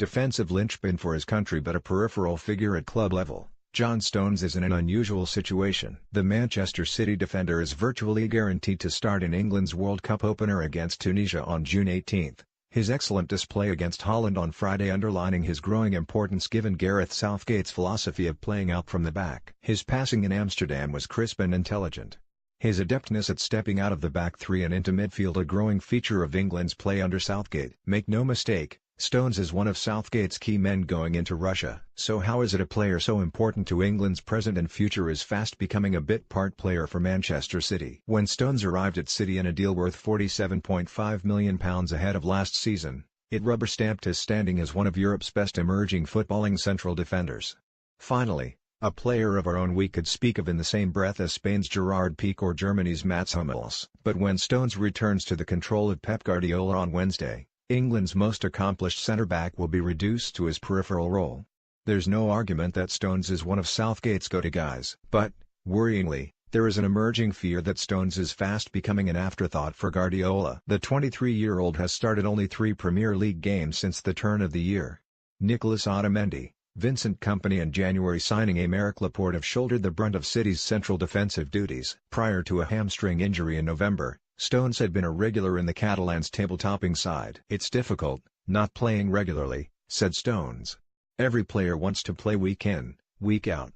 defensive linchpin for his country but a peripheral figure at club level. John Stones is in an unusual situation. The Manchester City defender is virtually guaranteed to start in England's World Cup opener against Tunisia on June 18. His excellent display against Holland on Friday underlining his growing importance given Gareth Southgate's philosophy of playing out from the back. His passing in Amsterdam was crisp and intelligent. His adeptness at stepping out of the back three and into midfield a growing feature of England's play under Southgate. Make no mistake, Stones is one of Southgate's key men going into Russia. So how is it a player so important to England's present and future is fast becoming a bit part player for Manchester City? When Stones arrived at City in a deal worth £47.5 million ahead of last season, it rubber-stamped his standing as one of Europe's best emerging footballing central defenders. Finally, a player of our own we could speak of in the same breath as Spain's Gerard Piqué or Germany's Mats Hummels. But when Stones returns to the control of Pep Guardiola on Wednesday, England's most accomplished centre-back will be reduced to his peripheral role. There's no argument that Stones is one of Southgate's go-to guys. But, worryingly, there is an emerging fear that Stones is fast becoming an afterthought for Guardiola. The 23-year-old has started only 3 Premier League games since the turn of the year. Nicolas Otamendi, Vincent Kompany and January signing Aymeric Laporte have shouldered the brunt of City's central defensive duties. Prior to a hamstring injury in November, Stones had been a regular in the Catalans' table-topping side. "It's difficult, not playing regularly," said Stones. "Every player wants to play week in, week out.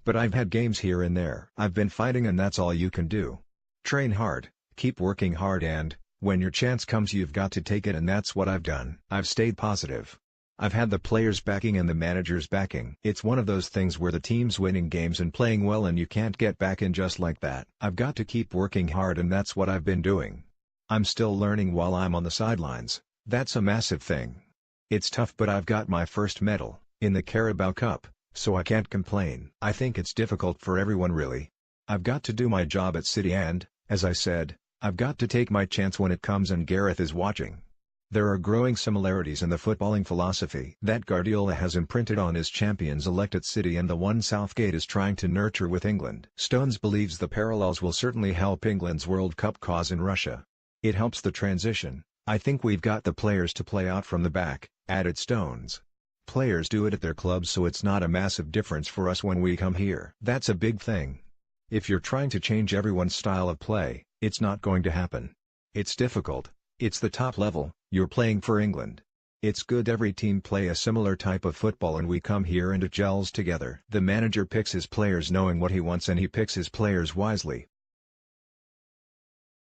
But I've had games here and there. I've been fighting and that's all you can do. Train hard, keep working hard and, when your chance comes you've got to take it and that's what I've done. I've stayed positive. I've had the players' backing and the manager's backing. It's one of those things where the team's winning games and playing well and you can't get back in just like that. I've got to keep working hard and that's what I've been doing. I'm still learning while I'm on the sidelines, that's a massive thing. It's tough but I've got my first medal, in the Carabao Cup, so I can't complain. I think it's difficult for everyone really. I've got to do my job at City and, as I said, I've got to take my chance when it comes and Gareth is watching." There are growing similarities in the footballing philosophy that Guardiola has imprinted on his champions-elect at City and the one Southgate is trying to nurture with England. Stones believes the parallels will certainly help England's World Cup cause in Russia. "It helps the transition. I think we've got the players to play out from the back," added Stones. "Players do it at their clubs so it's not a massive difference for us when we come here. That's a big thing. If you're trying to change everyone's style of play, it's not going to happen. It's difficult. It's the top level, you're playing for England. It's good every team play a similar type of football and we come here and it gels together." The manager picks his players knowing what he wants and he picks his players wisely.